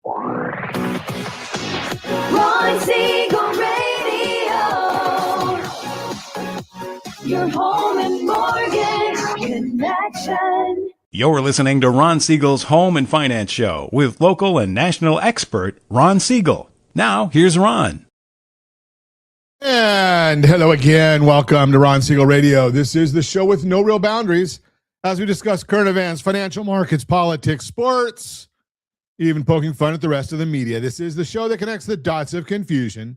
Ron Siegel Radio, your home and mortgage connection. You're listening to Ron Siegel's Home and Finance Show with local and national expert Ron Siegel. Now, here's Ron. And hello again. Welcome to Ron Siegel Radio. This is the show with no real boundaries as we discuss current events, financial markets, politics, sports, even poking fun at the rest of the media. This is the show that connects the dots of confusion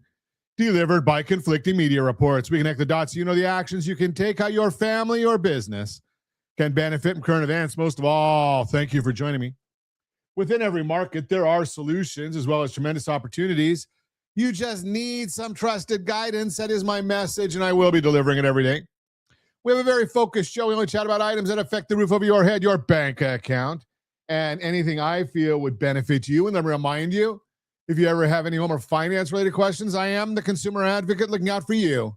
delivered by conflicting media reports. We connect the dots so you know the actions you can take, how your family or business can benefit from current events. Most of all, thank you for joining me. Within every market, there are solutions as well as tremendous opportunities. You just need some trusted guidance. That is my message, and I will be delivering it every day. We have a very focused show. We only chat about items that affect the roof over your head, your bank account, and anything I feel would benefit you. And let me remind you, if you ever have any home or finance-related questions, I am the consumer advocate looking out for you.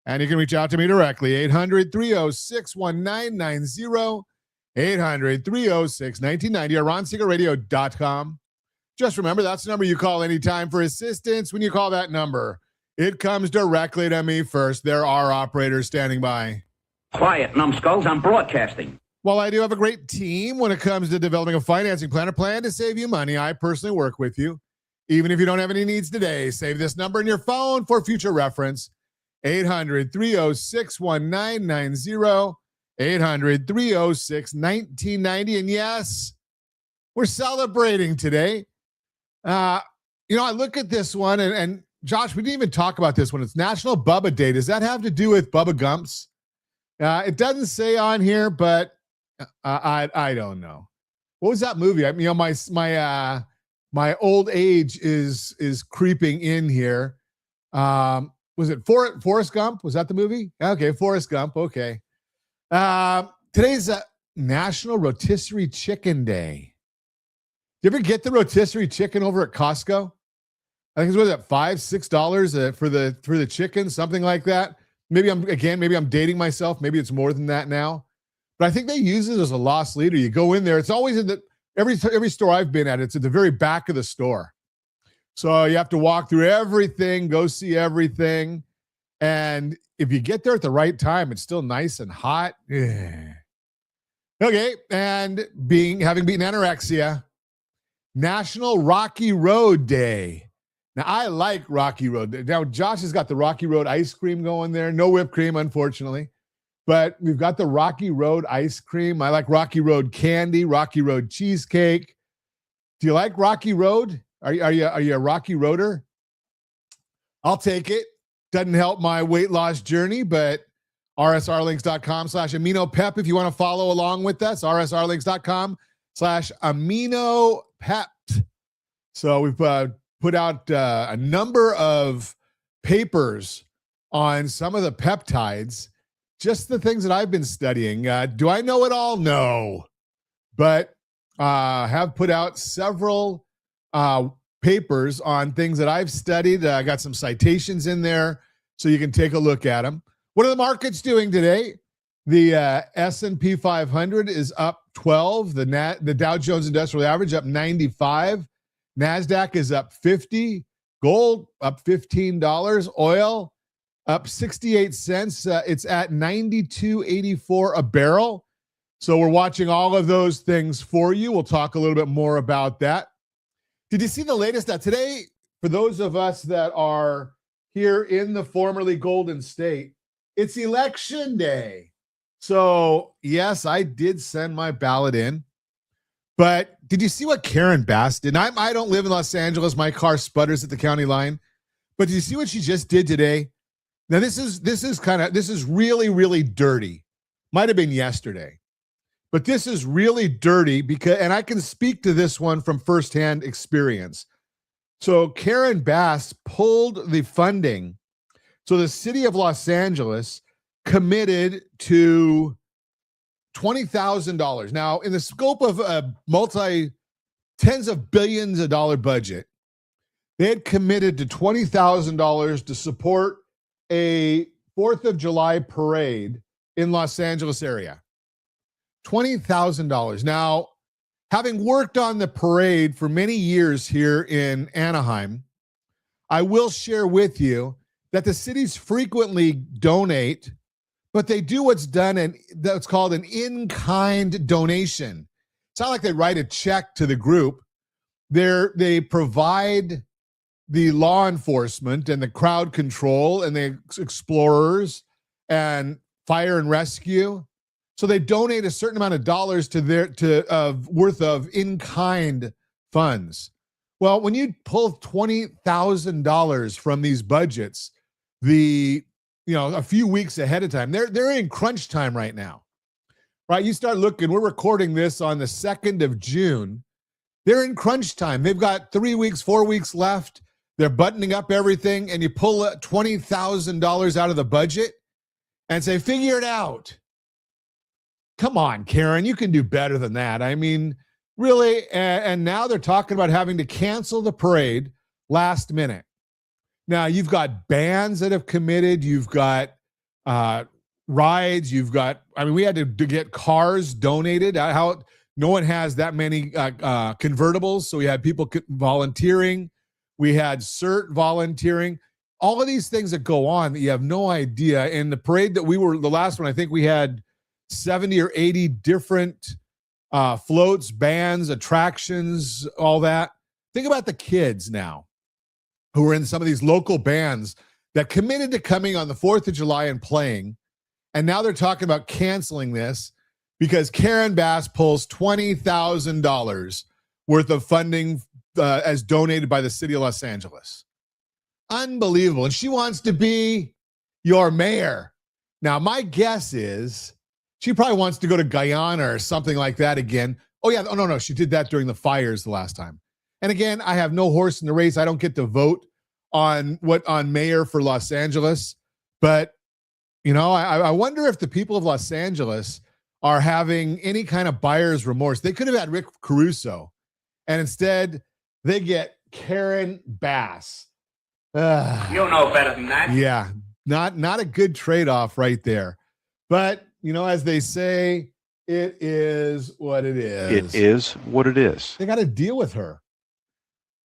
And you can reach out to me directly, 800-306-1990, 800-306-1990, or RonSiegelRadio.com. Just remember, that's the number you call anytime for assistance. When you call that number, it comes directly to me first. There are operators standing by. Quiet, numbskulls, I'm broadcasting. While I do have a great team when it comes to developing a financing plan, a plan to save you money, I personally work with you. Even if you don't have any needs today, save this number in your phone for future reference, 800-306-1990, 800-306-1990. And yes, we're celebrating today. I look at this one, and Josh, we didn't even talk about this one. It's National Bubba Day. Does that have to do with Bubba Gumps? It doesn't say on here, but I don't know. What was that movie? My old age is creeping in here. Was it Forrest Gump? Was that the movie? Okay, Forrest Gump. Okay. Today's National Rotisserie Chicken Day. You ever get the rotisserie chicken over at Costco? I think it's $5-6 for the chicken, something like that. Maybe I'm dating myself. Maybe it's more than that now. But I think they use it as a loss leader. You go in there. It's always in every store I've been at. It's at the very back of the store. So you have to walk through everything, go see everything. And if you get there at the right time, it's still nice and hot. Yeah. Okay. And having beaten anorexia, National Rocky Road Day. Now, I like Rocky Road. Now, Josh has got the Rocky Road ice cream going there. No whipped cream, unfortunately. But we've got the Rocky Road ice cream. I like Rocky Road candy, Rocky Road cheesecake. Do you like Rocky Road? Are you a Rocky Roader? I'll take it. Doesn't help my weight loss journey, but rsrlinks.com/AminoPep if you want to follow along with us. rsrlinks.com/AminoPep. So we've put out a number of papers on some of the peptides, just the things that I've been studying. Do I know it all? No. But have put out several papers on things that I've studied. I got some citations in there so you can take a look at them. What are the markets doing today? The S&P 500 is up 12. The Dow Jones Industrial Average up 95. NASDAQ is up 50. Gold up $15. Oil up 68 cents. It's at 92.84 a barrel. So we're watching all of those things for you. We'll talk a little bit more about that. Did you see the latest? Today, for those of us that are here in the formerly Golden State, it's election day. So, yes, I did send my ballot in. But did you see what Karen Bass did? And I don't live in Los Angeles. My car sputters at the county line. But did you see what she just did today? Now, this is really, really dirty. Might have been yesterday. But this is really dirty and I can speak to this one from firsthand experience. So Karen Bass pulled the funding. So the city of Los Angeles committed to $20,000. Now, in the scope of a tens of billions of dollar budget, they had committed to $20,000 to support a 4th of July parade in Los Angeles area. $20,000. Now, Having worked on the parade for many years here in Anaheim, I will share with you that the cities frequently donate, but they do what's called an in-kind donation. It's not like they write a check to the group. They provide the law enforcement and the crowd control and the explorers and fire and rescue. So they donate a certain amount of dollars worth of in-kind funds. Well, when you pull $20,000 from these budgets, a few weeks ahead of time, they're in crunch time right now, right? You start looking. We're recording this on the 2nd of June. They're in crunch time. They've got 3 weeks, 4 weeks left. They're buttoning up everything, and you pull $20,000 out of the budget and say, figure it out. Come on, Karen, you can do better than that. I mean, really? And now they're talking about having to cancel the parade last minute. Now, you've got bands that have committed. You've got rides. We had to get cars donated. No one has that many convertibles. So we had people volunteering. We had CERT volunteering. All of these things that go on that you have no idea. In the parade the last one, I think we had 70 or 80 different floats, bands, attractions, all that. Think about the kids now who are in some of these local bands that committed to coming on the 4th of July and playing. And now they're talking about canceling this because Karen Bass pulls $20,000 worth of funding as donated by the city of Los Angeles. Unbelievable. And she wants to be your mayor. Now, my guess is she probably wants to go to Guyana or something like that again. Oh, yeah. Oh, no. She did that during the fires the last time. And again, I have no horse in the race. I don't get to vote on mayor for Los Angeles. But, I wonder if the people of Los Angeles are having any kind of buyer's remorse. They could have had Rick Caruso, and instead they get Karen Bass. You know better than that. Yeah, not a good trade-off right there. But, as they say, it is what it is. It is what it is. They got to deal with her.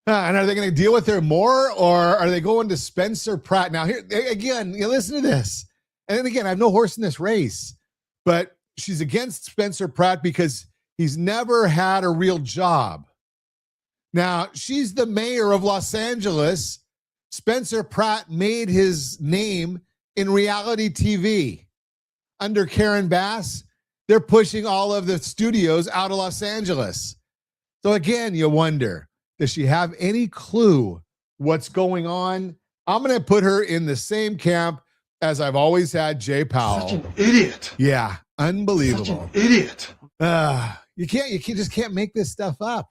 And are they going to deal with her more, or are they going to Spencer Pratt? Now, here again, listen to this. And then again, I have no horse in this race, but she's against Spencer Pratt because he's never had a real job. Now, she's the mayor of Los Angeles. Spencer Pratt made his name in reality TV. Under Karen Bass, they're pushing all of the studios out of Los Angeles. So again, you wonder, does she have any clue what's going on? I'm going to put her in the same camp as I've always had Jay Powell. Such an idiot. Yeah, unbelievable. Such an idiot. You just can't make this stuff up.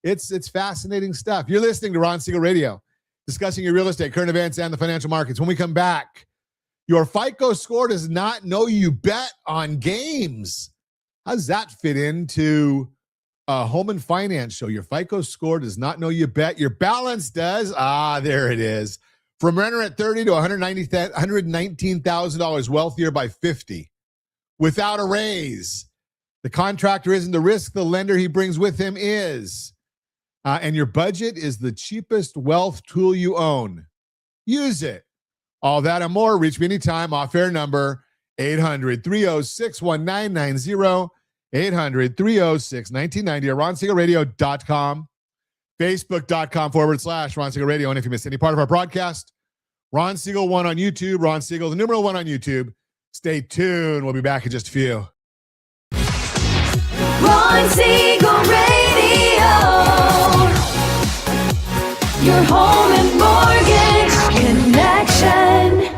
It's fascinating stuff. You're listening to Ron Siegel Radio, discussing your real estate, current events, and the financial markets. When we come back, your FICO score does not know you bet on games. How does that fit into a home and finance show? Your FICO score does not know you bet. Your balance does. There it is. From renter at $30,000 to $119,000, wealthier by 50, without a raise. The contractor isn't the risk. The lender he brings with him is. And your budget is the cheapest wealth tool you own. Use it. All that and more. Reach me anytime. Off-air number 800-306-1990, 800-306-1990, or RonSiegelRadio.com, Facebook.com/Ron Siegel Radio. And if you missed any part of our broadcast, Ron Siegel 1 on YouTube, Ron Siegel, the numeral 1 on YouTube. Stay tuned. We'll be back in just a few. Ron Siegel Radio. Your home and mortgage connection.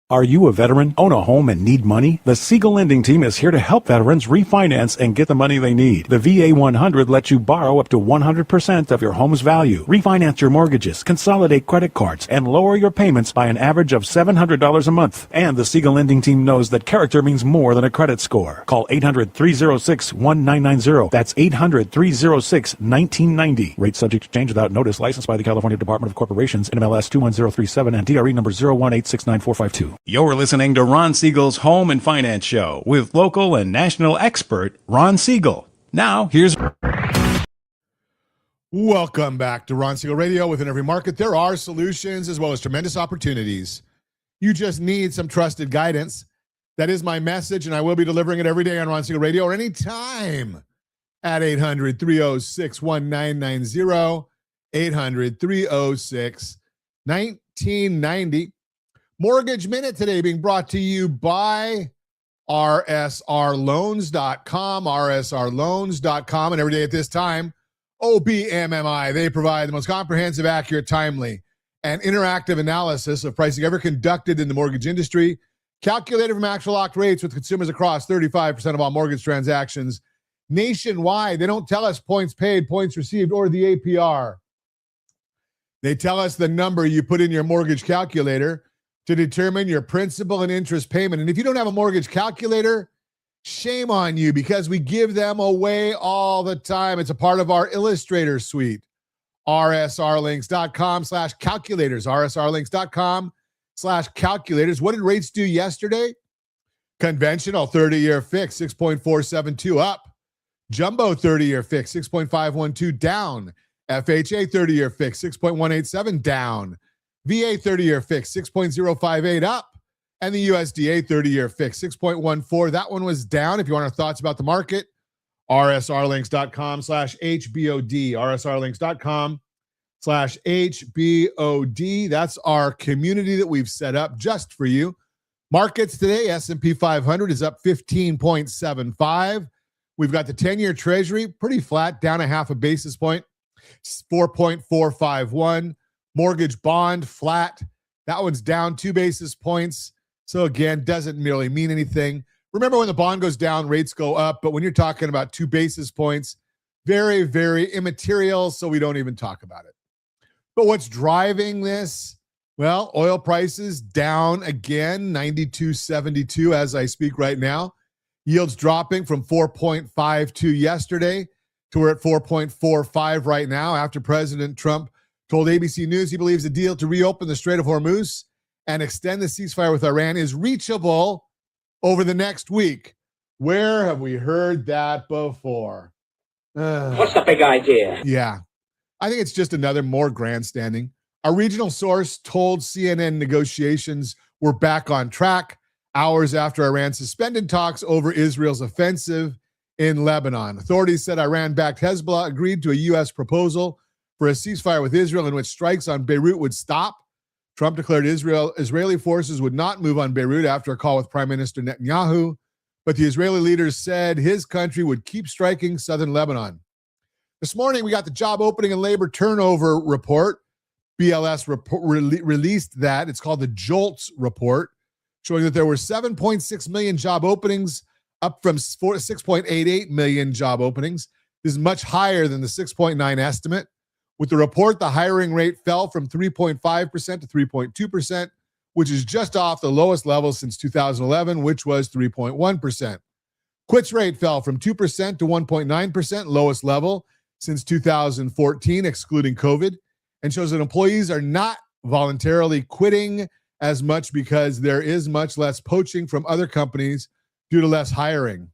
Are you a veteran, own a home, and need money? The Siegel Lending Team is here to help veterans refinance and get the money they need. The VA 100 lets you borrow up to 100% of your home's value, refinance your mortgages, consolidate credit cards, and lower your payments by an average of $700 a month. And the Siegel Lending Team knows that character means more than a credit score. Call 800-306-1990. That's 800-306-1990. Rate subject to change without notice. Licensed by the California Department of Corporations, NMLS 21037, and DRE number 018694452. You're listening to Ron Siegel's Home and Finance Show with local and national expert Ron Siegel. Now, here's... Welcome back to Ron Siegel Radio. Within every market, there are solutions as well as tremendous opportunities. You just need some trusted guidance. That is my message, and I will be delivering it every day on Ron Siegel Radio or anytime at 800-306-1990, 800-306-1990. Mortgage Minute today being brought to you by rsrloans.com, rsrloans.com, and every day at this time, OBMMI. They provide the most comprehensive, accurate, timely, and interactive analysis of pricing ever conducted in the mortgage industry, calculated from actual locked rates with consumers across 35% of all mortgage transactions nationwide. They don't tell us points paid, points received, or the APR. They tell us the number you put in your mortgage calculator to determine your principal and interest payment. And if you don't have a mortgage calculator, shame on you, because we give them away all the time. It's a part of our Illustrator suite. rsrlinks.com/calculators, rsrlinks.com/calculators. What did rates do yesterday? Conventional 30-year fix, 6.472 up. Jumbo 30-year fix, 6.512 down. FHA 30-year fix, 6.187 down. VA 30-year fix, 6.058 up. And the USDA 30-year fix, 6.14. That one was down. If you want our thoughts about the market, rsrlinks.com/HBOD, rsrlinks.com/HBOD. That's our community that we've set up just for you. Markets today, S&P 500 is up 15.75. We've got the 10-year Treasury pretty flat, down a half a basis point, 4.451. Mortgage bond flat. That one's down 2 basis points. So again, doesn't really mean anything. Remember, when the bond goes down, rates go up. But when you're talking about 2 basis points, very, very immaterial. So we don't even talk about it. But what's driving this? Well, oil prices down again, 92.72 as I speak right now. Yields dropping from 4.52 yesterday to we're at 4.45 right now after President Trump told ABC News he believes the deal to reopen the Strait of Hormuz and extend the ceasefire with Iran is reachable over the next week. Where have we heard that before? What's the big idea? Yeah, I think it's just another more grandstanding. A regional source told CNN negotiations were back on track hours after Iran suspended talks over Israel's offensive in Lebanon. Authorities said Iran-backed Hezbollah agreed to a U.S. proposal for a ceasefire with Israel in which strikes on Beirut would stop. Trump declared Israeli forces would not move on Beirut after a call with Prime Minister Netanyahu, but the Israeli leaders said his country would keep striking southern Lebanon. This morning, we got the job opening and labor turnover report. BLS released that. It's called the JOLTS report, showing that there were 7.6 million job openings, up from 6.88 million job openings. This is much higher than the 6.9 estimate. With the report, the hiring rate fell from 3.5% to 3.2%, which is just off the lowest level since 2011, which was 3.1%. Quits rate fell from 2% to 1.9%, lowest level since 2014, excluding COVID, and shows that employees are not voluntarily quitting as much because there is much less poaching from other companies due to less hiring.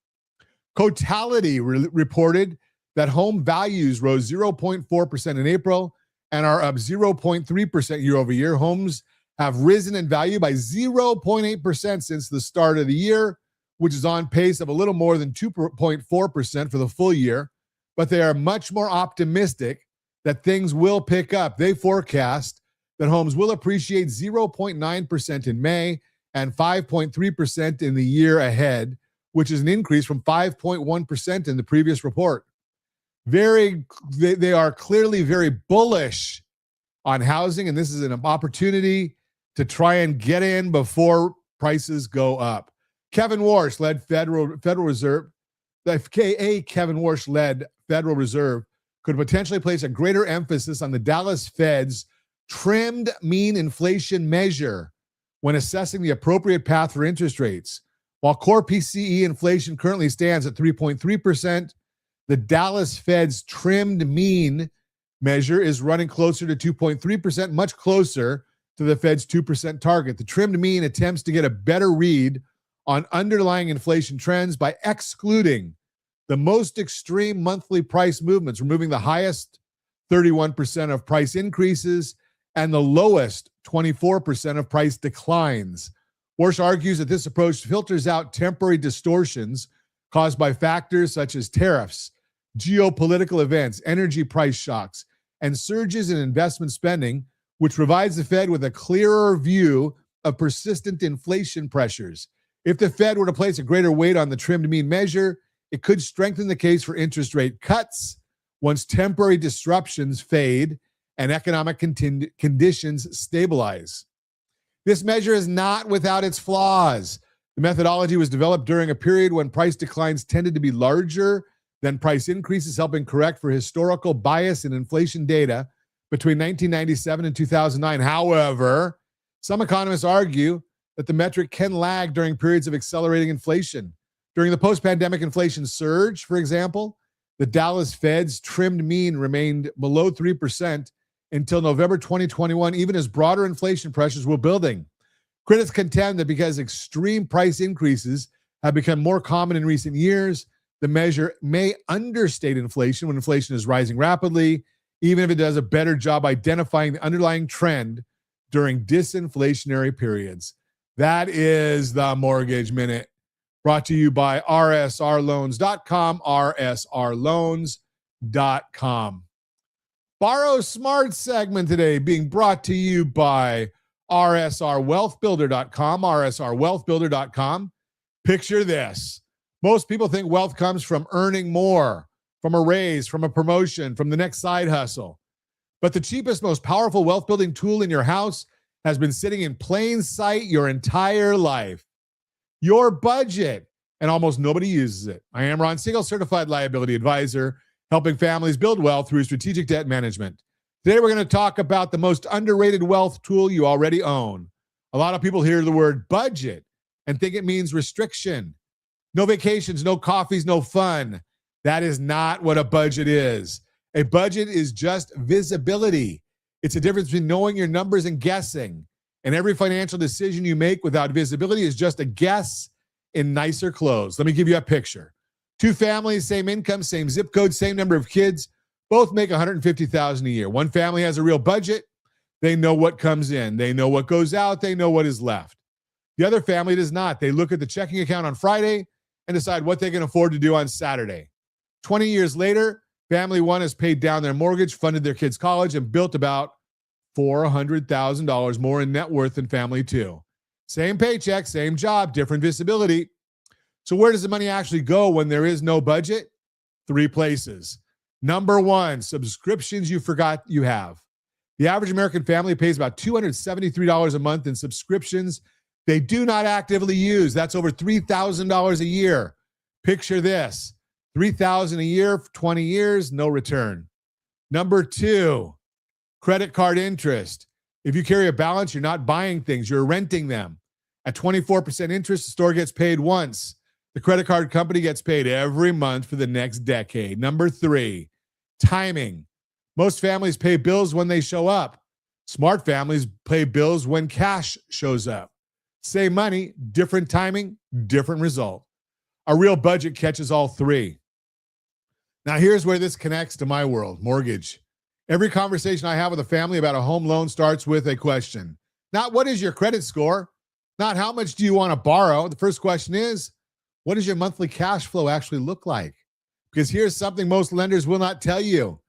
Cotality reported that home values rose 0.4% in April and are up 0.3% year over year. Homes have risen in value by 0.8% since the start of the year, which is on pace of a little more than 2.4% for the full year. But they are much more optimistic that things will pick up. They forecast that homes will appreciate 0.9% in May and 5.3% in the year ahead, which is an increase from 5.1% in the previous report. They are clearly very bullish on housing, and this is an opportunity to try and get in before prices go up. Kevin Warsh led Federal Reserve. The FKA Kevin Warsh led Federal Reserve could potentially place a greater emphasis on the Dallas Fed's trimmed mean inflation measure when assessing the appropriate path for interest rates. While core PCE inflation currently stands at 3.3%, the Dallas Fed's trimmed mean measure is running closer to 2.3%, much closer to the Fed's 2% target. The trimmed mean attempts to get a better read on underlying inflation trends by excluding the most extreme monthly price movements, removing the highest 31% of price increases and the lowest 24% of price declines. Warsh argues that this approach filters out temporary distortions caused by factors such as tariffs, geopolitical events, energy price shocks, and surges in investment spending, which provides the Fed with a clearer view of persistent inflation pressures. If the Fed were to place a greater weight on the trimmed mean measure, it could strengthen the case for interest rate cuts once temporary disruptions fade and economic conditions stabilize. This measure is not without its flaws. The methodology was developed during a period when price declines tended to be larger than price increases, helping correct for historical bias in inflation data between 1997 and 2009. However, some economists argue that the metric can lag during periods of accelerating inflation. During the post-pandemic inflation surge, for example, the Dallas Fed's trimmed mean remained below 3% until November 2021, even as broader inflation pressures were building. Critics contend that because extreme price increases have become more common in recent years, the measure may understate inflation when inflation is rising rapidly, even if it does a better job identifying the underlying trend during disinflationary periods. That is the Mortgage Minute, brought to you by rsrloans.com, rsrloans.com. Borrow Smart segment today being brought to you by rsrwealthbuilder.com, rsrwealthbuilder.com. Picture this. Most people think wealth comes from earning more, from a raise, from a promotion, from the next side hustle. But the cheapest, most powerful wealth building tool in your house has been sitting in plain sight your entire life. Your budget. And almost nobody uses it. I am Ron Siegel, Certified Liability Advisor, helping families build wealth through strategic debt management. Today, we're going to talk about the most underrated wealth tool you already own. A lot of people hear the word budget and think it means restriction. No vacations, no coffees, no fun. That is not what a budget is. A budget is just visibility. It's a difference between knowing your numbers and guessing. And every financial decision you make without visibility is just a guess in nicer clothes. Let me give you a picture. Two families, same income, same zip code, same number of kids, both make $150,000 a year. One family has a real budget. They know what comes in. They know what goes out. They know what is left. The other family does not. They look at the checking account on Friday and decide what they can afford to do on Saturday. 20 years later, family one has paid down their mortgage, funded their kids' college, and built about $400,000 more in net worth than family two. Same paycheck, same job, different visibility. So where does the money actually go when there is no budget? 3 places. Number one, subscriptions you forgot you have. The average American family pays about $273 a month in subscriptions they do not actively use. That's over $3,000 a year. Picture this, $3,000 a year for 20 years, no return. Number two, credit card interest. If you carry a balance, you're not buying things, you're renting them. At 24% interest, the store gets paid once. The credit card company gets paid every month for the next decade. Number three, timing. Most families pay bills when they show up. Smart families pay bills when cash shows up. Same money, different timing, different result. A real budget catches all 3. Now, here's where this connects to my world, mortgage. Every conversation I have with a family about a home loan starts with a question. Not what is your credit score? Not how much do you want to borrow? The first question is, what does your monthly cash flow actually look like? Because here's something most lenders will not tell you.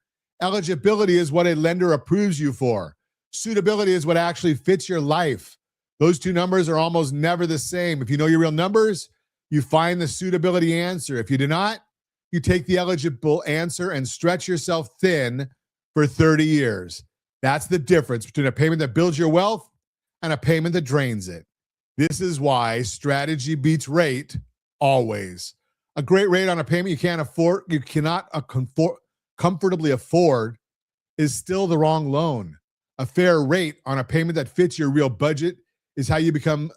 Eligibility is what a lender approves you for. Suitability is what actually fits your life. Those 2 numbers are almost never the same. If you know your real numbers, you find the suitability answer. If you do not, you take the eligible answer and stretch yourself thin for 30 years. That's the difference between a payment that builds your wealth and a payment that drains it. This is why strategy beats rate always. A great rate on a payment you cannot comfortably afford is still the wrong loan. A fair rate on a payment that fits your real budget is how you become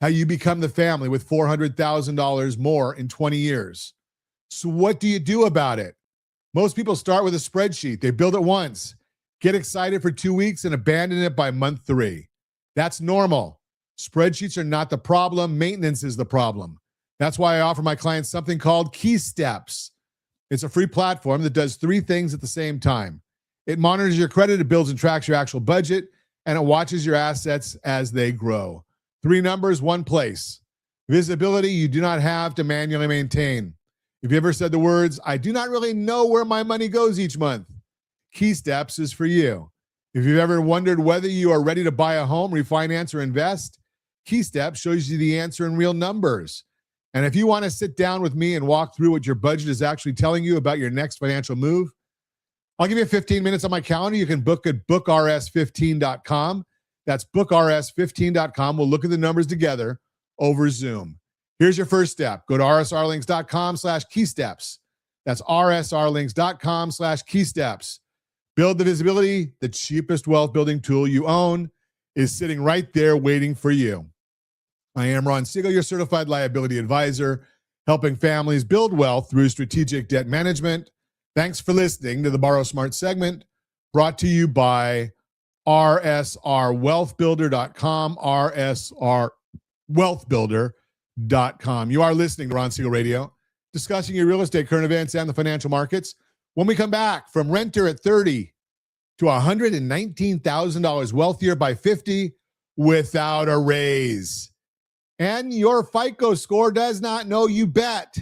the family with $400,000 more in 20 years. So what do you do about it? Most people start with a spreadsheet. They build it once, get excited for 2 weeks, and abandon it by month 3. That's normal. Spreadsheets are not the problem. Maintenance is the problem. That's why I offer my clients something called Key Steps. It's a free platform that does 3 things at the same time. It monitors your credit, it builds and tracks your actual budget, and it watches your assets as they grow. 3 numbers, 1 place. Visibility you do not have to manually maintain. If you ever said the words, I do not really know where my money goes each month, Key Steps is for you. If you've ever wondered whether you are ready to buy a home, refinance, or invest, Key Steps shows you the answer in real numbers. And if you want to sit down with me and walk through what your budget is actually telling you about your next financial move, I'll give you 15 minutes on my calendar. You can book at bookrs15.com. That's bookrs15.com. We'll look at the numbers together over Zoom. Here's your first step. Go to rsrlinks.com/keysteps. That's rsrlinks.com/keysteps. Build the visibility. The cheapest wealth building tool you own is sitting right there waiting for you. I am Ron Siegel, your certified liability advisor, helping families build wealth through strategic debt management. Thanks for listening to the Borrow Smart segment, brought to you by rsrwealthbuilder.com, rsrwealthbuilder.com. You are listening to Ron Siegel Radio, discussing your real estate, current events, and the financial markets. When we come back, from renter at 30 to $119,000, wealthier by 50 without a raise. And your FICO score does not know, you bet.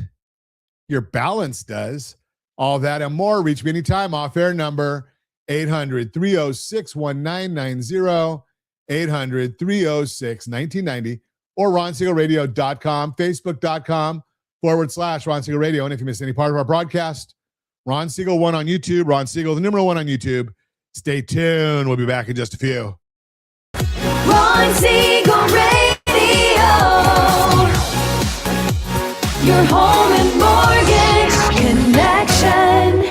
Your balance does. All that and more. Reach me anytime. Off-air number 800-306-1990, 800-306-1990, or ronsiegelradio.com, facebook.com/Ron Siegel Radio. And if you missed any part of our broadcast, Ron Siegel 1 on YouTube, Ron Siegel, the number 1 on YouTube. Stay tuned. We'll be back in just a few. Ron Siegel Radio. Your home and mortgage connection.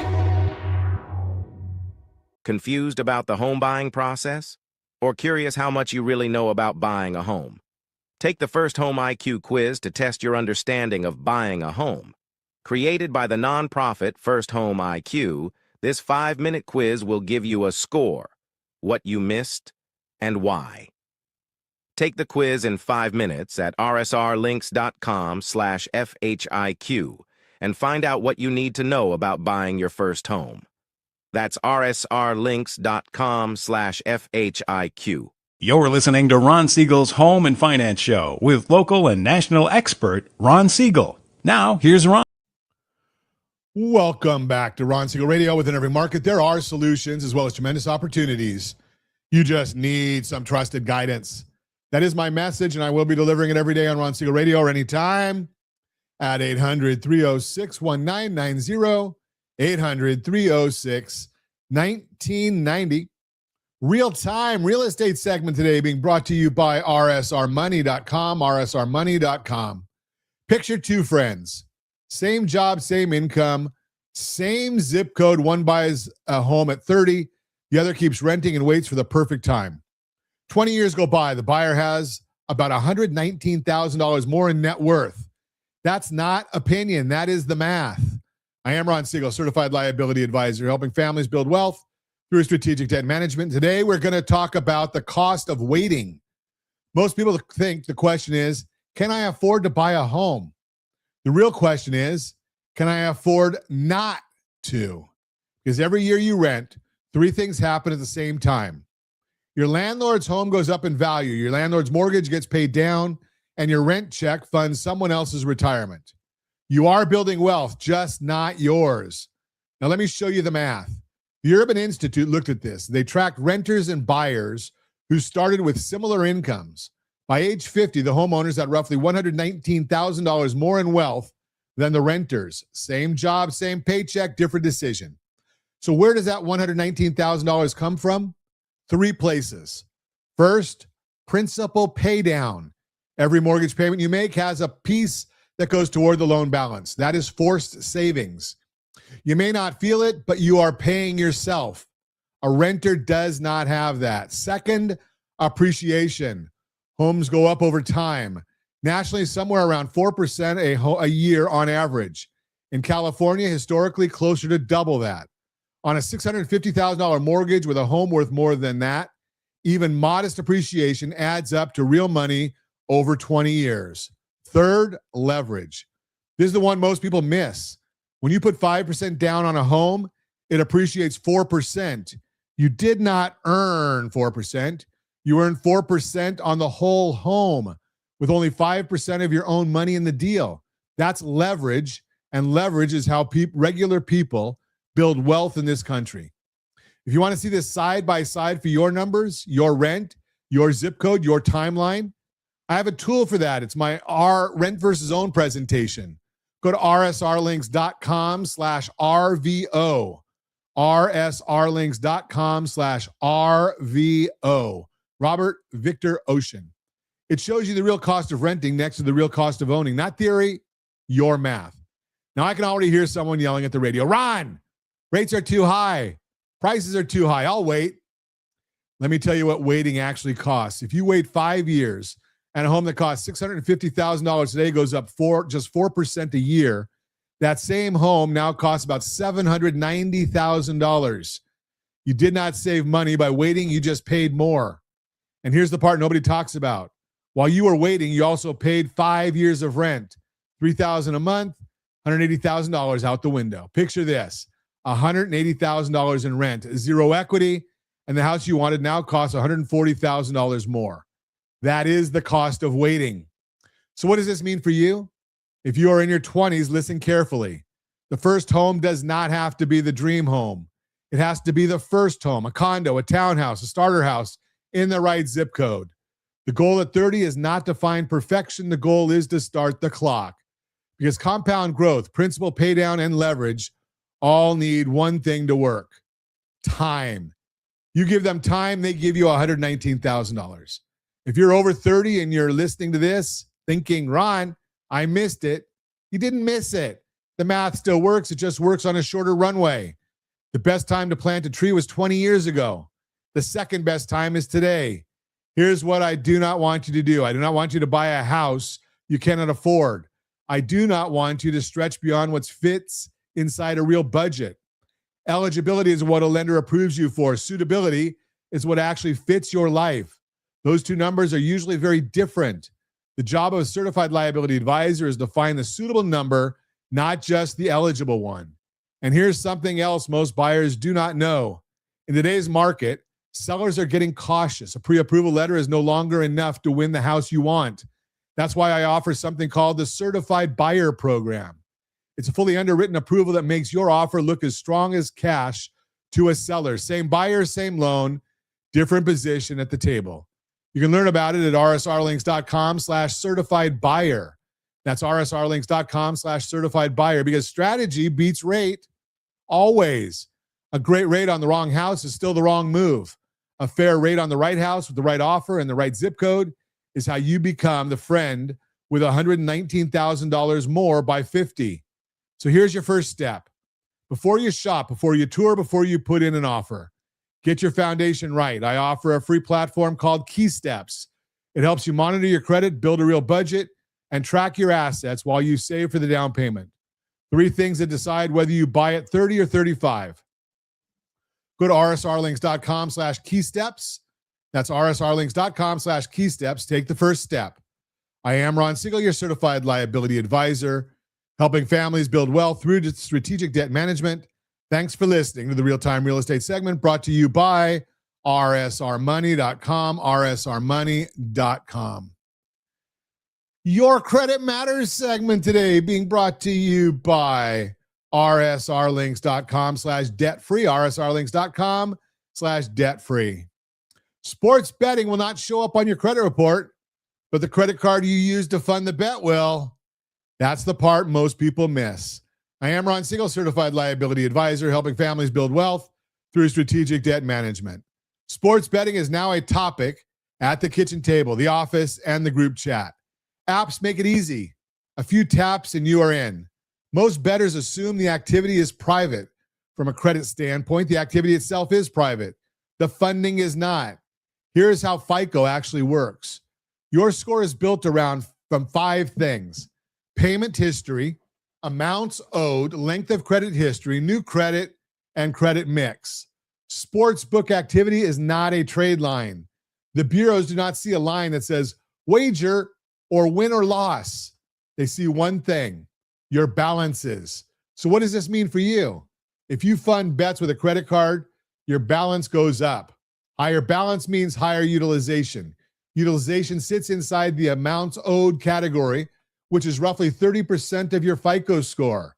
Confused about the home buying process? Or curious how much you really know about buying a home? Take the First Home IQ quiz to test your understanding of buying a home. Created by the nonprofit First Home IQ, this 5-minute quiz will give you a score, what you missed, and why. Take the quiz in 5 minutes at rsrlinks.com/FHIQ and find out what you need to know about buying your first home. That's rsrlinks.com/FHIQ. You're listening to Ron Siegel's Home and Finance Show with local and national expert Ron Siegel. Now, here's Ron. Welcome back to Ron Siegel Radio. Within every market, there are solutions as well as tremendous opportunities. You just need some trusted guidance. That is my message, and I will be delivering it every day on Ron Siegel Radio or anytime at 800-306-1990, 800-306-1990. Real-time real estate segment today being brought to you by rsrmoney.com, rsrmoney.com. Picture 2 friends, same job, same income, same zip code. One buys a home at 30, the other keeps renting and waits for the perfect time. 20 years go by, the buyer has about $119,000 more in net worth. That's not opinion, that is the math. I am Ron Siegel, Certified Liability Advisor, helping families build wealth through strategic debt management. Today, we're going to talk about the cost of waiting. Most people think the question is, can I afford to buy a home? The real question is, can I afford not to? Because every year you rent, 3 things happen at the same time. Your landlord's home goes up in value, your landlord's mortgage gets paid down, and your rent check funds someone else's retirement. You are building wealth, just not yours. Now, let me show you the math. The Urban Institute looked at this. They tracked renters and buyers who started with similar incomes. By age 50, the homeowners had roughly $119,000 more in wealth than the renters. Same job, same paycheck, different decision. So where does that $119,000 come from? 3 places. First, principal pay down. Every mortgage payment you make has a piece that goes toward the loan balance. That is forced savings. You may not feel it, but you are paying yourself. A renter does not have that. Second, appreciation. Homes go up over time. Nationally, somewhere around 4% a year on average. In California, historically, closer to double that. On a $650,000 mortgage with a home worth more than that, Even modest appreciation adds up to real money over 20 years. Third, leverage. This is the one most people miss. When you put 5% down on a home, it appreciates 4%. You did not earn 4%. You earned 4% on the whole home with only 5% of your own money in the deal. That's leverage, and leverage is how regular people build wealth in this country. If you want to see this side by side for your numbers, your rent, your zip code, your timeline, I have a tool for that. It's my rent versus own presentation. Go to rsrlinks.com/RVO. rsrlinks.com/RVO. Robert Victor Ocean. It shows you the real cost of renting next to the real cost of owning. Not theory, your math. Now, I can already hear someone yelling at the radio, Ron, rates are too high. Prices are too high. I'll wait. Let me tell you what waiting actually costs. If you wait 5 years and a home that costs $650,000 today goes up just 4% a year, that same home now costs about $790,000. You did not save money by waiting. You just paid more. And here's the part nobody talks about. While you were waiting, you also paid 5 years of rent, $3,000 a month, $180,000 out the window. Picture this, $180,000 in rent, zero equity, and the house you wanted now costs $140,000 more. That is the cost of waiting. So what does this mean for you? If you are in your 20s, listen carefully. The first home does not have to be the dream home. It has to be the first home, a condo, a townhouse, a starter house in the right zip code. The goal at 30 is not to find perfection. The goal is to start the clock. Because compound growth, principal pay down, and leverage all need one thing to work: time. You give them time, they give you $119,000. If you're over 30 and you're listening to this thinking, Ron, I missed it, you didn't miss it. The math still works. It just works on a shorter runway. The best time to plant a tree was 20 years ago. The second best time is today. Here's what I do not want you to do. I do not want you to buy a house you cannot afford. I do not want you to stretch beyond what fits inside a real budget. Eligibility is what a lender approves you for. Suitability is what actually fits your life. Those two numbers are usually very different. The job of a certified liability advisor is to find the suitable number, not just the eligible one. And here's something else most buyers do not know. In today's market, sellers are getting cautious. A pre-approval letter is no longer enough to win the house you want. That's why I offer something called the Certified Buyer Program. It's a fully underwritten approval that makes your offer look as strong as cash to a seller. Same buyer, same loan, different position at the table. You can learn about it at rsrlinks.com/certified buyer. That's rsrlinks.com/certified buyer, because strategy beats rate always. A great rate on the wrong house is still the wrong move. A fair rate on the right house with the right offer and the right zip code is how you become the friend with $119,000 more by 50. So here's your first step. Before you shop, before you tour, before you put in an offer, get your foundation right. I offer a free platform called Key Steps. It helps you monitor your credit, build a real budget, and track your assets while you save for the down payment. 3 things that decide whether you buy at 30 or 35. Go to rsrlinks.com/keysteps. That's rsrlinks.com/keysteps. Take the first step. I am Ron Siegel, your certified liability advisor, helping families build wealth through strategic debt management. Thanks for listening to the Real-Time Real Estate segment brought to you by rsrmoney.com, rsrmoney.com. Your Credit Matters segment today being brought to you by rsrlinks.com/debt-free, rsrlinks.com/debt-free. Sports betting will not show up on your credit report, but the credit card you use to fund the bet will. That's the part most people miss. I am Ron Siegel, certified liability advisor, helping families build wealth through strategic debt management. Sports betting is now a topic at the kitchen table, the office, and the group chat. Apps make it easy. A few taps and you are in. Most bettors assume the activity is private. From a credit standpoint, the activity itself is private. The funding is not. Here's how FICO actually works. Your score is built around from 5 things: payment history, amounts owed, length of credit history, new credit, and credit mix. Sportsbook activity is not a trade line. The bureaus do not see a line that says wager or win or loss. They see one thing, your balances. So what does this mean for you? If you fund bets with a credit card, your balance goes up. Higher balance means higher utilization. Utilization sits inside the amounts owed category, which is roughly 30% of your FICO score.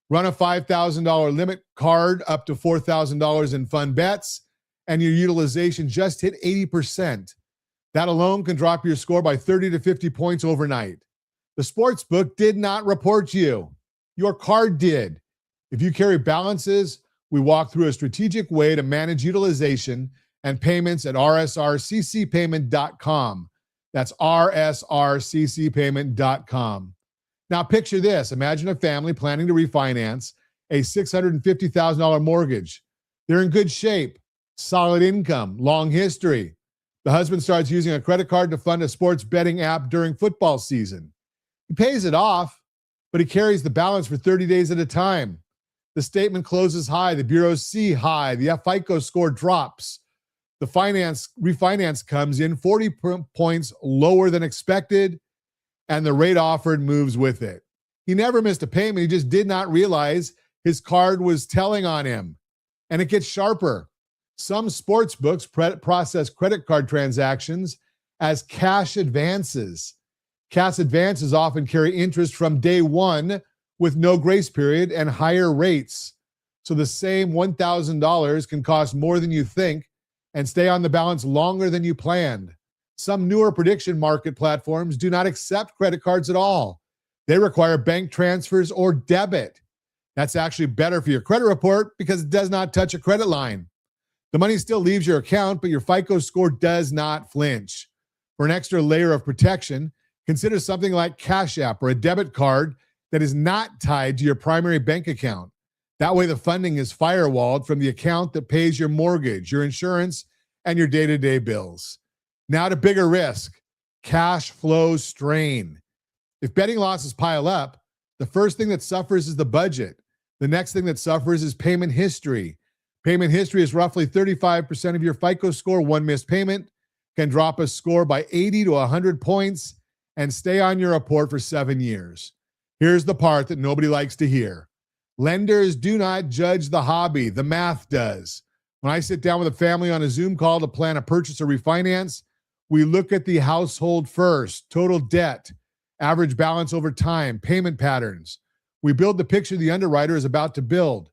Run a $5,000 limit card up to $4,000 in fund bets, and your utilization just hit 80%. That alone can drop your score by 30 to 50 points overnight. The sports book did not report you. Your card did. If you carry balances, we walk through a strategic way to manage utilization and payments at rsrccpayment.com. That's rsrccpayment.com. Now picture this. Imagine a family planning to refinance a $650,000 mortgage. They're in good shape, solid income, long history. The husband starts using a credit card to fund a sports betting app during football season. He pays it off, but he carries the balance for 30 days at a time. The statement closes high. The bureaus see high. The FICO score drops. The refinance comes in 40 points lower than expected, and the rate offered moves with it. He never missed a payment. He just did not realize his card was telling on him. And it gets sharper. Some sports books process credit card transactions as cash advances. Cash advances often carry interest from day one with no grace period and higher rates. So the same $1,000 can cost more than you think and stay on the balance longer than you planned. Some newer prediction market platforms do not accept credit cards at all. They require bank transfers or debit. That's actually better for your credit report because it does not touch a credit line. The money still leaves your account, but your FICO score does not flinch. For an extra layer of protection, consider something like Cash App or a debit card that is not tied to your primary bank account. That way the funding is firewalled from the account that pays your mortgage, your insurance, and your day-to-day bills. Now to bigger risk, cash flow strain. If betting losses pile up, the first thing that suffers is the budget. The next thing that suffers is payment history. Payment history is roughly 35% of your FICO score. One missed payment can drop a score by 80 to 100 points and stay on your report for 7 years. Here's the part that nobody likes to hear. Lenders do not judge the hobby. The math does. When I sit down with a family on a Zoom call to plan a purchase or refinance, we look at the household first, total debt, average balance over time, payment patterns. We build the picture the underwriter is about to build.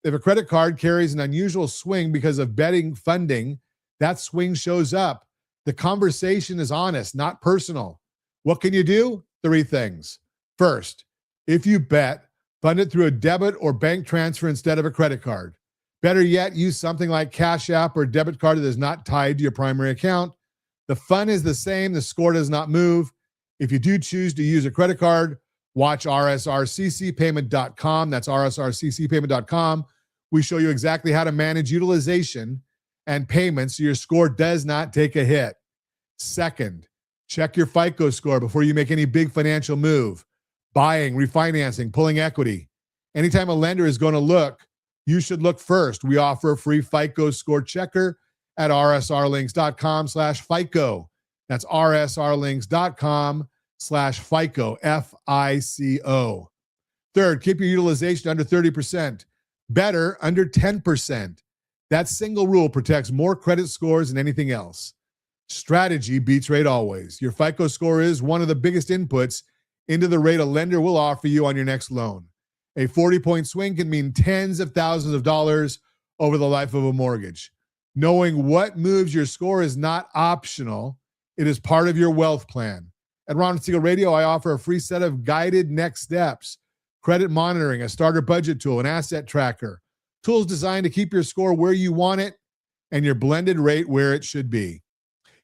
If a credit card carries an unusual swing because of betting funding, that swing shows up. The conversation is honest, not personal. What can you do? 3 things. First, if you bet, fund it through a debit or bank transfer instead of a credit card. Better yet, use something like Cash App or a debit card that is not tied to your primary account. The fun is the same. The score does not move. If you do choose to use a credit card, watch rsrccpayment.com. That's rsrccpayment.com. We show you exactly how to manage utilization and payments so your score does not take a hit. Second, check your FICO score before you make any big financial move. Buying, refinancing, pulling equity. Anytime a lender is going to look, you should look first. We offer a free FICO score checker at rsrlinks.com/FICO. That's rsrlinks.com/FICO, FICO. Third, keep your utilization under 30%. Better, under 10%. That single rule protects more credit scores than anything else. Strategy beats rate always. Your FICO score is one of the biggest inputs into the rate a lender will offer you on your next loan. A 40-point swing can mean tens of thousands of dollars over the life of a mortgage. Knowing what moves your score is not optional. It is part of your wealth plan. At Ron Siegel Radio, I offer a free set of guided next steps, credit monitoring, a starter budget tool, an asset tracker, tools designed to keep your score where you want it and your blended rate where it should be.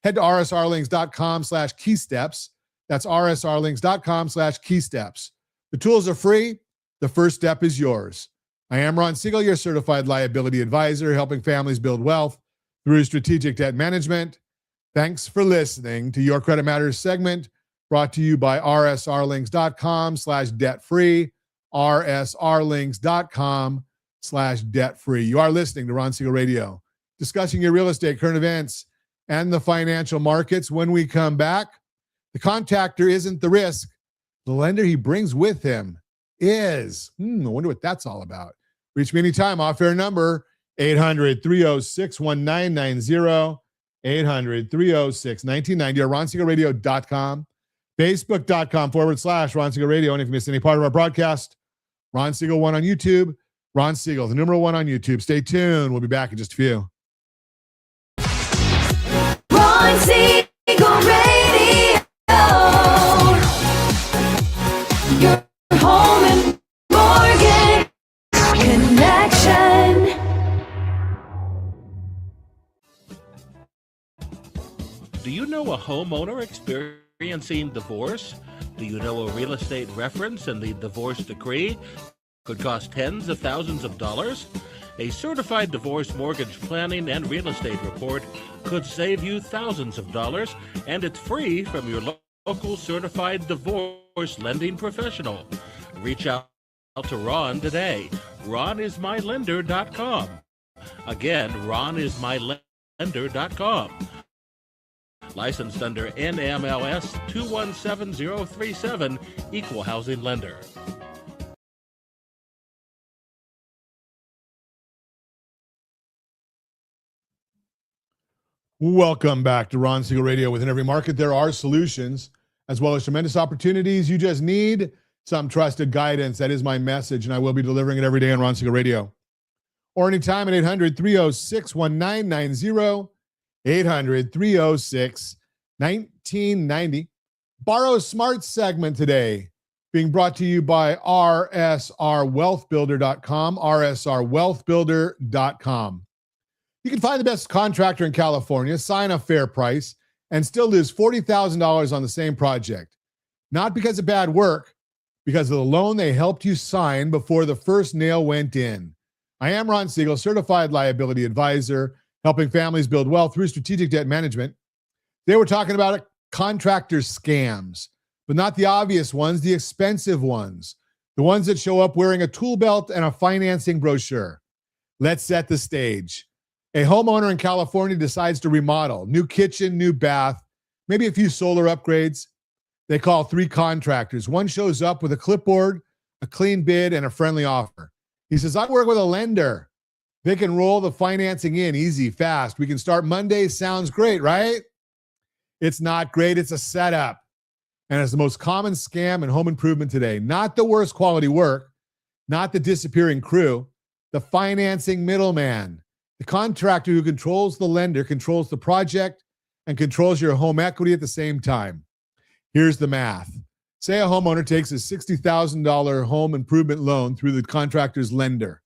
Head to rsrlinks.com/keysteps. That's rsrlinks.com/keysteps. The tools are free. The first step is yours. I am Ron Siegel, your certified liability advisor, helping families build wealth through strategic debt management. Thanks for listening to Your Credit Matters segment, brought to you by rsrlinks.com/debt-free, rsrlinks.com/debt-free. You are listening to Ron Siegel Radio, discussing your real estate, current events, and the financial markets. When we come back, the contractor isn't the risk. The lender he brings with him is. I wonder what that's all about. Reach me anytime. Off-air number 800-306-1990, 800-306-1990, or RonSiegelRadio.com, Facebook.com/Ron Siegel Radio. And if you missed any part of our broadcast, Ron Siegel 1 on YouTube, Ron Siegel, the number 1 on YouTube. Stay tuned. We'll be back in just a few. Ron Siegel Radio. Your home and mortgage connection. Do you know a homeowner experiencing divorce? Do you know a real estate reference and the divorce decree could cost tens of thousands of dollars? A certified divorce mortgage planning and real estate report could save you thousands of dollars, and it's free from your local certified divorce lending professional. Reach out to Ron today. RonIsMyLender.com. Again, RonIsMyLender.com. Licensed under NMLS 217037, Equal Housing Lender. Welcome back to Ron Siegel Radio. Within every market, there are solutions as well as tremendous opportunities. You just need some trusted guidance. That is my message, and I will be delivering it every day on Ron Siegel Radio. Or anytime at 800-306-1990, 800-306-1990. Borrow Smart segment today being brought to you by rsrwealthbuilder.com, rsrwealthbuilder.com. You can find the best contractor in California, sign a fair price, and still lose $40,000 on the same project. Not because of bad work, because of the loan they helped you sign before the first nail went in. I am Ron Siegel, Certified Liability Advisor, helping families build wealth through strategic debt management. They were talking about contractor scams, but not the obvious ones, the expensive ones, the ones that show up wearing a tool belt and a financing brochure. Let's set the stage. A homeowner in California decides to remodel, new kitchen, new bath, maybe a few solar upgrades. They call 3 contractors. One shows up with a clipboard, a clean bid, and a friendly offer. He says, I work with a lender. They can roll the financing in easy, fast. We can start Monday. Sounds great, right? It's not great. It's a setup. And it's the most common scam in home improvement today. Not the worst quality work, not the disappearing crew, the financing middleman. The contractor who controls the lender, controls the project, and controls your home equity at the same time. Here's the math. Say a homeowner takes a $60,000 home improvement loan through the contractor's lender.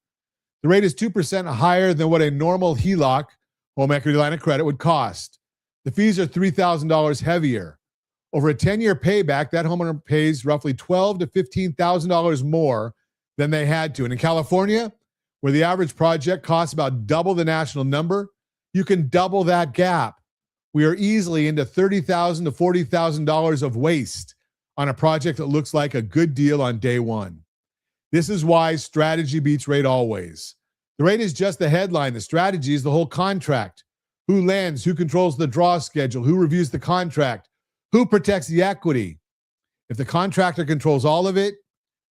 The rate is 2% higher than what a normal HELOC, home equity line of credit, would cost. The fees are $3,000 heavier. Over a 10-year payback, that homeowner pays roughly $12,000 to $15,000 more than they had to. And in California, where the average project costs about double the national number, you can double that gap. We are easily into $30,000 to $40,000 of waste on a project that looks like a good deal on day one. This is why strategy beats rate always. The rate is just the headline. The strategy is the whole contract. Who lends, who controls the draw schedule, who reviews the contract, who protects the equity. If the contractor controls all of it,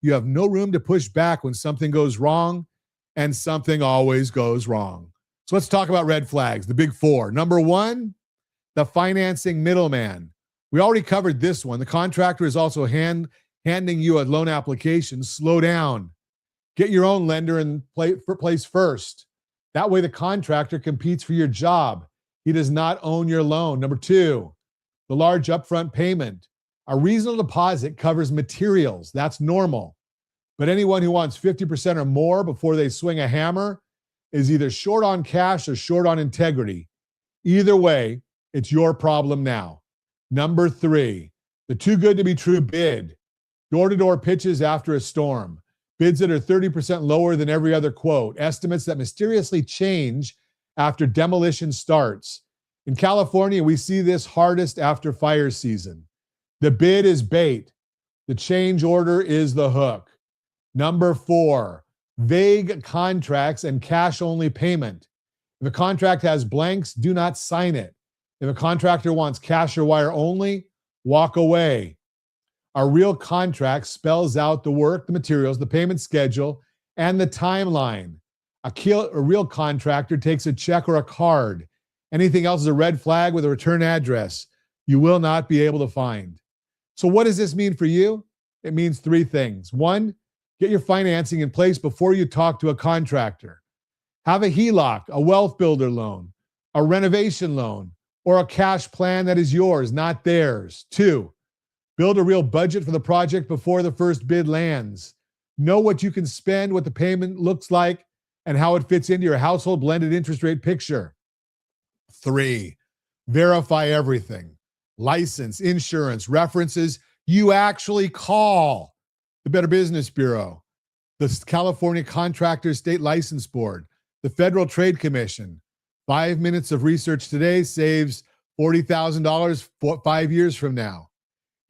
you have no room to push back when something goes wrong, and something always goes wrong. So let's talk about red flags, the big 4. Number 1, the financing middleman. We already covered this one. The contractor is also handing you a loan application. Slow down. Get your own lender in place first. That way the contractor competes for your job. He does not own your loan. Number 2, the large upfront payment. A reasonable deposit covers materials. That's normal. But anyone who wants 50% or more before they swing a hammer is either short on cash or short on integrity. Either way, it's your problem now. Number 3, the too good to be true bid. Door-to-door pitches after a storm. Bids that are 30% lower than every other quote. Estimates that mysteriously change after demolition starts. In California, we see this hardest after fire season. The bid is bait. The change order is the hook. Number 4, vague contracts and cash-only payment. If a contract has blanks, do not sign it. If a contractor wants cash or wire only, walk away. Our real contract spells out the work, the materials, the payment schedule, and the timeline. A real contractor takes a check or a card. Anything else is a red flag with a return address you will not be able to find. So what does this mean for you? It means three things. One, get your financing in place before you talk to a contractor. Have a HELOC, a wealth builder loan, a renovation loan, or a cash plan that is yours, not theirs. Two, build a real budget for the project before the first bid lands. Know what you can spend, what the payment looks like, and how it fits into your household blended interest rate picture. Three, verify everything. License, insurance, references. You actually call the Better Business Bureau, the California Contractor State License Board, the Federal Trade Commission. 5 minutes of research today saves $40,000 5 years from now.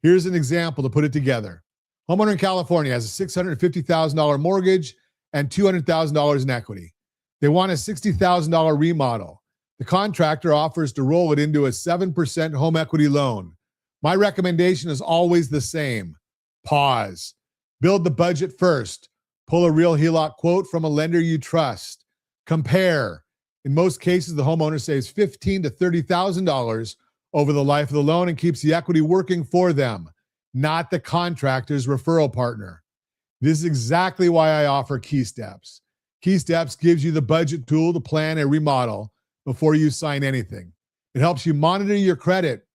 Here's an example to put it together. Homeowner in California has a $650,000 mortgage and $200,000 in equity. They want a $60,000 remodel. The contractor offers to roll it into a 7% home equity loan. My recommendation is always the same. Pause. Build the budget first. Pull a real HELOC quote from a lender you trust. Compare. In most cases, the homeowner saves $15,000 to $30,000 over the life of the loan and keeps the equity working for them, not the contractor's referral partner. This is exactly why I offer Key Steps. Key Steps gives you the budget tool to plan a remodel before you sign anything. It helps you monitor your credit,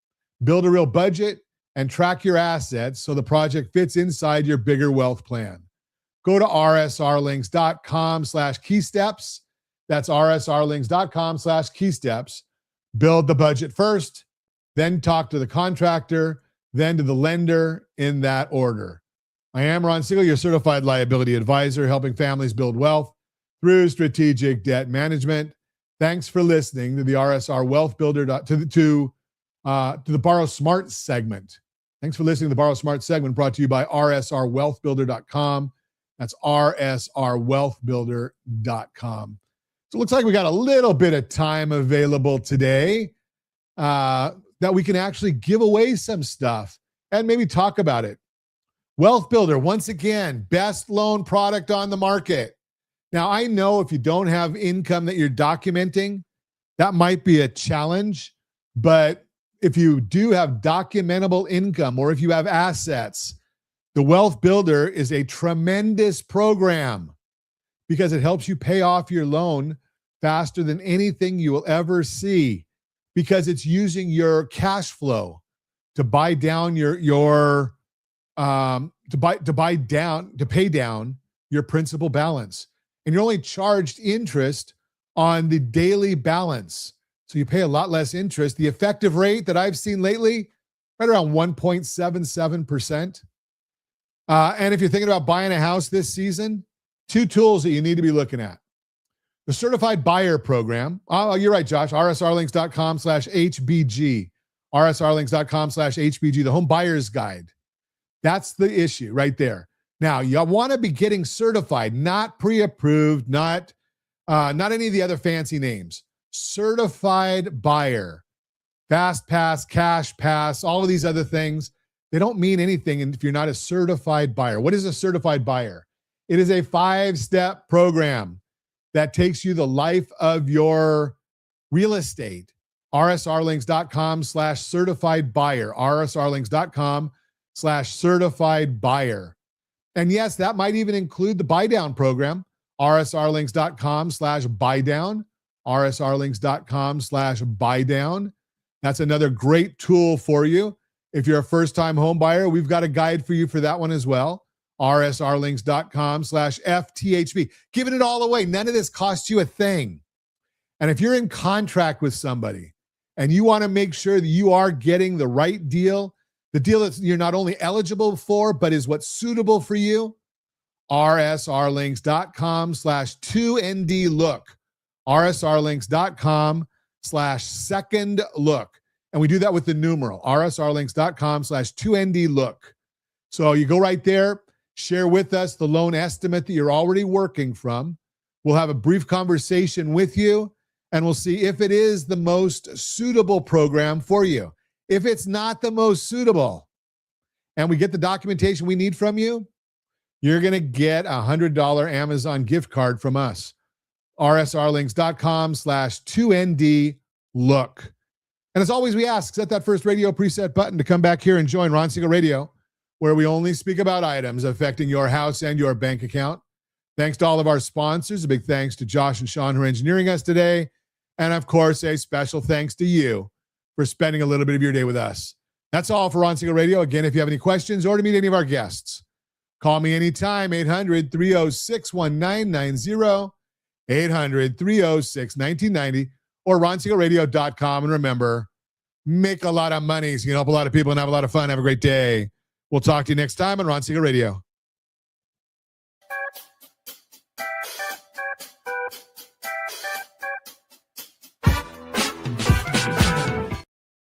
build a real budget, and track your assets so the project fits inside your bigger wealth plan. Go to rsrlinks.com/keysteps. That's rsrlinks.com/keysteps. Build the budget first, then talk to the contractor, then to the lender in that order. I am Ron Siegel, your certified liability advisor, helping families build wealth through strategic debt management. Thanks for listening to the RSR Wealth Builder to the Borrow Smart segment. Thanks for listening to the Borrow Smart segment brought to you by rsrwealthbuilder.com. That's rsrwealthbuilder.com. So it looks like we got a little bit of time available today that we can actually give away some stuff and maybe talk about it. Wealth Builder, once again, best loan product on the market. Now, I know if you don't have income that you're documenting, that might be a challenge. But if you do have documentable income or if you have assets, the Wealth Builder is a tremendous program because it helps you pay off your loan faster than anything you will ever see because it's using your cash flow to buy down to pay down your principal balance. And you're only charged interest on the daily balance. So you pay a lot less interest. The effective rate that I've seen lately, right around 1.77%. And if you're thinking about buying a house this season, two tools that you need to be looking at. The Certified Buyer Program. Oh, you're right, Josh. rsrlinks.com/HBG. rsrlinks.com/HBG, the Home Buyer's Guide. That's the issue right there. Now, you want to be getting certified, not pre-approved, not any of the other fancy names. Certified buyer, fast pass, cash pass, all of these other things, they don't mean anything if you're not a certified buyer. What is a certified buyer? It is a 5-step program that takes you the life of your real estate. rsrlinks.com/certified buyer. rsrlinks.com/certified buyer. And yes, that might even include the buy down program. rsrlinks.com/buy down. rsrlinks.com/buy down. That's another great tool for you. If you're a first-time home buyer, we've got a guide for you for that one as well. rsrlinks.com/FTHB. Giving it all away. None of this costs you a thing. And if you're in contract with somebody and you want to make sure that you are getting the right deal, the deal that you're not only eligible for, but is what's suitable for you, rsrlinks.com/2NDLook. rsrlinks.com/second look. And we do that with the numeral, rsrlinks.com/2NDLook. So you go right there, share with us the loan estimate that you're already working from. We'll have a brief conversation with you, and we'll see if it is the most suitable program for you. If it's not the most suitable, and we get the documentation we need from you, you're going to get a $100 Amazon gift card from us. rsrlinks.com/2nd-look. And as always, we ask, set that first radio preset button to come back here and join Ron Siegel Radio, where we only speak about items affecting your house and your bank account. Thanks to all of our sponsors. A big thanks to Josh and Sean who are engineering us today. And of course, a special thanks to you for spending a little bit of your day with us. That's all for Ron Siegel Radio. Again, if you have any questions or to meet any of our guests, call me anytime, 800-306-1990, 800-306-1990, or ronsiegelradio.com. And remember, make a lot of money so you can help a lot of people and have a lot of fun. Have a great day. We'll talk to you next time on Ron Siegel Radio.